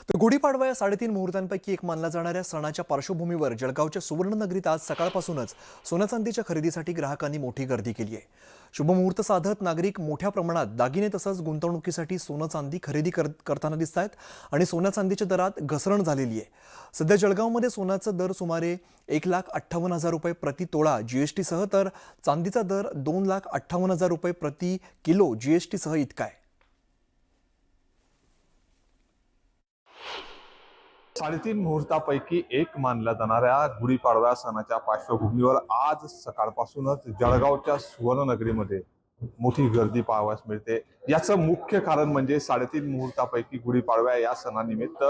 तर गुढीपाडवा या 3.5 मुहूर्तांपैकी एक मानला जाणाऱ्या सणाच्या पार्श्वभूमीवर जळगावच्या सुवर्णनगरीत आज सकाळपासूनच सोन्याचांदीच्या खरेदीसाठी ग्राहकांनी मोठी गर्दी केली आहे। शुभमुहूर्त साधत नागरिक मोठ्या प्रमाणात दागिने तसंच गुंतवणुकीसाठी सोनं चांदी खरेदी करताना दिसत आहेत आणि सोन्या चांदीच्या दरात घसरण झालेली आहे। सध्या जळगावमध्ये सोन्याचा दर सुमारे 1,58,000 रुपये प्रति तोळा जीएसटी सह तर चांदीचा दर 2,58,000 रुपये प्रति किलो जीएसटी सह इतका आहे। 3.5 मुहूर्तापैकी एक मानला जाणाऱ्या गुढीपाडवा सणाच्या पार्श्वभूमीवर आज सकाळपासूनच जळगावच्या सुवर्णनगरीमध्ये मोठी गर्दी पाहावयास मिळते। याचं मुख्य कारण म्हणजे 3.5 मुहूर्तापैकी गुढीपाडवा या सणानिमित्त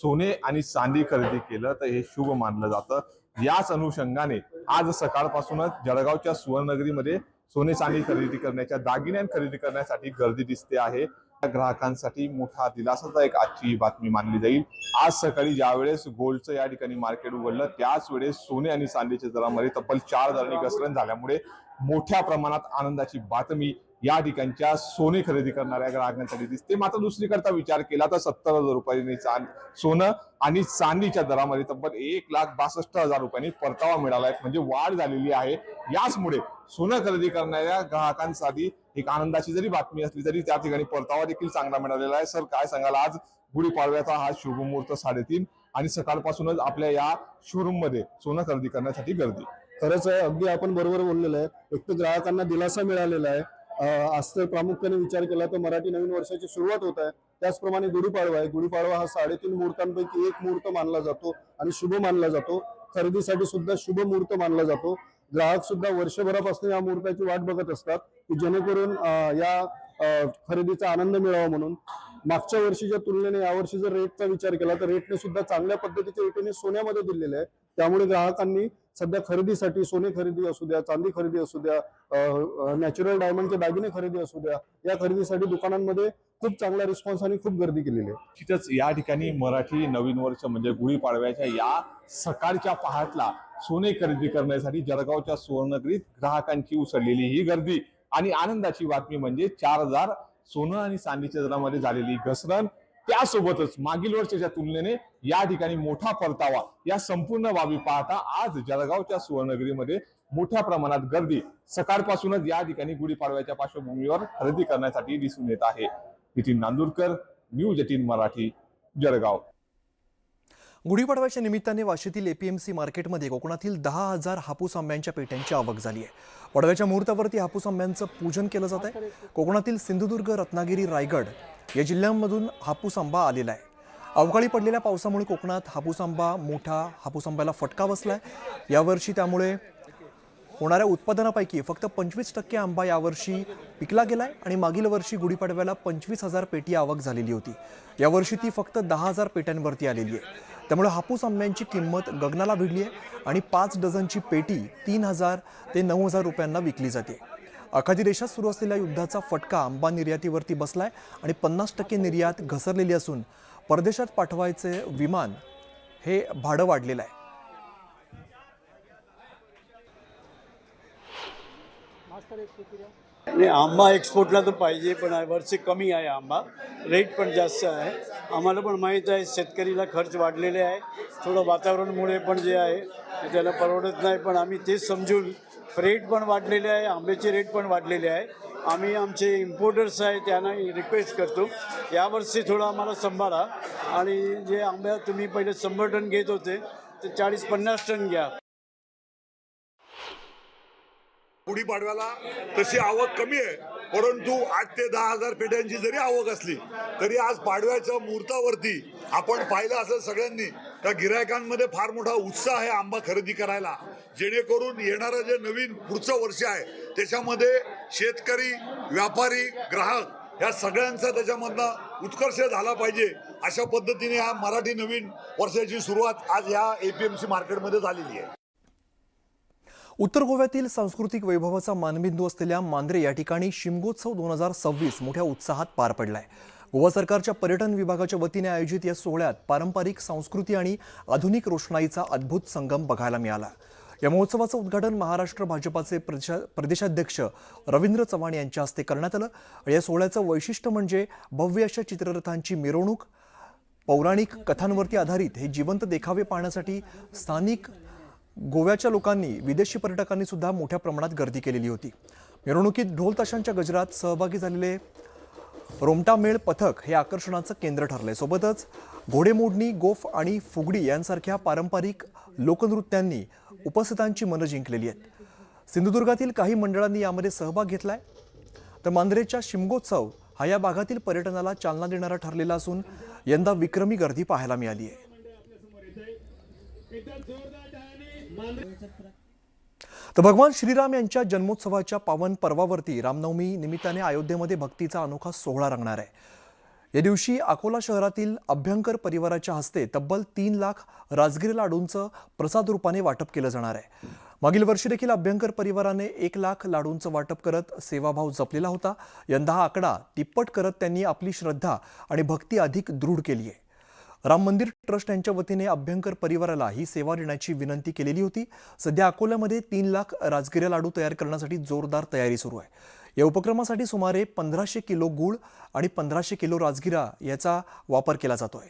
सोने आणि चांदी खरेदी केलं तर हे शुभ मानलं जातं। याच अनुषंगाने आज सकाळपासूनच जळगावच्या सुवर्णनगरीमध्ये सोने चांदी खरेदी करण्याच्या दागिने खरेदी करण्यासाठी गर्दी दिसते आहे। ग्राहकांसाठी मोठा दिलासाचा एक आजची बातमी मानली जाईल। आज सकाळी ज्यावेळेस गोल्डचं या ठिकाणी मार्केट उघडलं त्याच वेळेस सोने आणि चांदीच्या दरामध्ये तब्बल 4 दरांनी घसरण झाल्यामुळे मोठ्या प्रमाणात आनंदाची बातमी या ठिकाणच्या सोने खरेदी करणाऱ्या ग्राहकांसाठी दिसते। मात्र दुसरीकडचा विचार केला तर 70,000 रुपयांनी सोनं आणि चांदीच्या दरामध्ये तब्बल 1,62,000 रुपयांनी परतावा मिळाला आहे, म्हणजे वाढ झालेली आहे। याचमुळे सोनं खरेदी करणाऱ्या ग्राहकांसाठी एक आनंदाची जरी बातमी असली तरी त्या ठिकाणी परतावा देखील चांगला मिळालेला आहे। सर, काय सांगाल, आज गुढीपाडव्याचा हा शुभ मुहूर्त 3:30 आणि सकाळपासूनच आपल्या या शोरूम मध्ये सोनं खरेदी करण्यासाठी गर्दी? खरंच आहे, अगदी आपण बरोबर बोललेलं आहे। एक तर ग्राहकांना दिलासा मिळालेला आहे। आज तर प्रामुख्याने विचार केला तर मराठी नवीन वर्षाची सुरुवात होत आहे, त्याचप्रमाणे गुढीपाडवा आहे। गुढीपाडवा हा 3.5 मुहूर्तांपैकी एक मुहूर्त मानला जातो आणि शुभ मानला जातो। खरेदीसाठी सुद्धा शुभ मुहूर्त मानला जातो। ग्राहक सुद्धा वर्षभरापासून या मुहूर्ताची वाट बघत असतात की जेणेकरून या खरेदीचा आनंद मिळावा म्हणून। मागच्या वर्षीच्या तुलनेने यावर्षी जर रेटचा विचार केला तर रेटने सुद्धा चांगल्या पद्धतीचे रेटने सोन्यामध्ये दिलेले आहे। त्यामुळे ग्राहकांनी सध्या खरेदीसाठी सोने खरेदी असू द्या, चांदी खरेदी असू द्या, नॅचरल डायमंडचे दागिने खरेदी असू द्या, या खरेदीसाठी दुकानांमध्ये खूप चांगला रिस्पॉन्स आणि खूप गर्दी केलेली आहे। तिथंच या ठिकाणी मराठी नवीन वर्ष म्हणजे गुढीपाडव्याच्या या सकाळच्या पहाटला सोने खरेदी करण्यासाठी जळगावच्या सुवर्णनगरीत ग्राहकांची उसळलेली ही गर्दी आणि आनंदाची बातमी म्हणजे 4,000 सोनं आणि चांदीच्या दरामध्ये झालेली घसरण, त्यासोबतच मागील वर्षाच्या तुलनेने या ठिकाणी मोठा परतावा, या संपूर्ण बाबी पाहता आज जळगावच्या सुवर्णनगरीमध्ये मोठ्या प्रमाणात गर्दी सकाळपासूनच या ठिकाणी गुढीपाडव्याच्या पार्श्वभूमीवर खरेदी करण्यासाठी दिसून येत आहे। नितीन नांदुरकर, न्यूज 18 मराठी, जळगाव। गुढीपाडव्याच्या निमित्ताने वाशीतील एपीएमसी मार्केटमध्ये कोकणातील 10,000 हापूस आंब्यांच्या पेट्यांची आवक झाली आहे। पडव्याच्या मुहूर्तावरती हापूस आंब्यांचं पूजन केलं जात आहे। कोकणातील सिंधुदुर्ग, रत्नागिरी, रायगड या जिल्ह्यांमधून हापूस आंबा आलेला आहे। अवकाळी पडलेल्या पावसामुळे कोकणात हापूस आंब्याला फटका बसलाय यावर्षी। त्यामुळे होणाऱ्या उत्पादनापैकी फक्त 25% आंबा यावर्षी पिकला गेलाय आणि मागील वर्षी गुढीपाडव्याला 25,000 पेटी आवक झालेली होती। यावर्षी ती फक्त 10,000 पेट्यांवरती आलेली आहे। त्यामुळे हापूस आंब्यांची किंमत गगनाला भिडली आहे आणि 5 डझनची पेटी 3,000 ते 9,000 रुपयांना विकली जाते। अखाती देशात सुरू असलेल्या युद्धाचा फटका आंबा निर्यातीवरती बसलाय आणि 50% निर्यात घसरलेली असून परदेशात पाठवायचे विमान हे भाडं वाढलेलं आहे। नाही, आंबा एक्सपोर्टला तर पाहिजे, पण वर्षी कमी आहे आंबा, रेट पण जास्त आहे। आम्हाला पण माहीत आहे शेतकरीला खर्च वाढलेले आहे, थोडं वातावरणामुळे पण जे आहे ते त्याला परवडत नाही, पण आम्ही तेच समजून रेट पण वाढलेले आहे, आंब्याचे रेट पण वाढलेले आहे। आम्ही आमचे इम्पोर्टर्स आहे त्यांना रिक्वेस्ट करतो यावर्षी थोडं आम्हाला सांभाळा आणि जे आंब्या तुम्ही पहिले 100 टन घेत होते ते 40-50 टन घ्या। गुढीपाडव्याला तशी आवक कमी आहे, परंतु 8 ते 10,000 पेट्यांची जरी आवक असली तरी आज पाडव्याच्या मुहूर्तावरती आपण पाहिलं असेल सगळ्यांनी त्या गिरायकांमध्ये फार मोठा उत्साह आहे आंबा खरेदी करायला, जेणेकरून येणारं जे नवीन पुढचं वर्ष आहे त्याच्यामध्ये शेतकरी, व्यापारी, ग्राहक या सगळ्यांचा त्याच्यामधनं उत्कर्ष झाला पाहिजे अशा पद्धतीने या मराठी नवीन वर्षाची सुरुवात आज या एपीएमसी मार्केटमध्ये झालेली आहे। उत्तर गोव्यातील सांस्कृतिक वैभवाचा मानबिंदू असलेल्या मांद्रे या ठिकाणी शिमगोत्सव 2026 मोठ्या उत्साहात पार पडलाय। गोवा सरकारच्या पर्यटन विभागाच्या वतीने आयोजित या सोहळ्यात पारंपरिक संस्कृती आणि आधुनिक रोषणाईचा अद्भुत संगम बघायला मिळाला। या महोत्सवाचं उद्घाटन महाराष्ट्र भाजपाचे प्रदेशाध्यक्ष रवींद्र चव्हाण यांच्या हस्ते करण्यात आलं। या सोहळ्याचं वैशिष्ट्य म्हणजे भव्य अशा चित्ररथांची मिरवणूक पौराणिक कथांवरती आधारित हे जिवंत देखावे पाहण्यासाठी स्थानिक गोव्याच्या लोकांनी, विदेशी पर्यटकांनी सुद्धा मोठ्या प्रमाणात गर्दी केलेली होती. मिरवणुकीत ढोल ताशांच्या गजरात सहभागी झालेले रोमटा मेळ पथक हे आकर्षणाचं केंद्र ठरलंय. सोबतच घोडेमोडणी, गोफ आणि फुगडी यांसारख्या पारंपरिक लोकनृत्यांनी उपस्थितांची मनं जिंकलेली आहेत. सिंधुदुर्गातील काही मंडळांनी यामध्ये सहभाग घेतलाय, तर मांद्रेच्या शिमगोत्सव हा या भागातील पर्यटनाला चालना देणारा ठरलेला असून यंदा विक्रमी गर्दी पाहायला मिळाली आहे. तर भगवान श्रीराम यांच्या जन्मोत्सवाच्या पावन पर्वावरती रामनवमी निमित्ताने अयोध्येमध्ये भक्तीचा अनोखा सोहळा रंगणार आहे. या दिवशी अकोला शहरातील अभ्यंकर परिवाराच्या हस्ते तब्बल 3 लाख राजगिरी लाडूंचं प्रसाद रूपाने वाटप केलं जाणार आहे. मागील वर्षी देखील अभ्यंकर परिवाराने 1 लाख लाडूंचं वाटप करत सेवाभाव जपलेला होता. यंदा हा आकडा तिप्पट करत त्यांनी आपली श्रद्धा आणि भक्ती अधिक दृढ केली आहे. राम मंदिर ट्रस्ट यांच्या वतीने अभ्यंकर परिवाराला ही सेवा देण्याची विनंती केलेली होती. सध्या अकोल्यामध्ये 3 लाख राजगिरी लाडू तयार करण्यासाठी जोरदार तयारी सुरू आहे. या उपक्रमासाठी सुमारे 1500 किलो गूळ आणि 1500 किलो राजगिरा याचा वापर केला जातोय.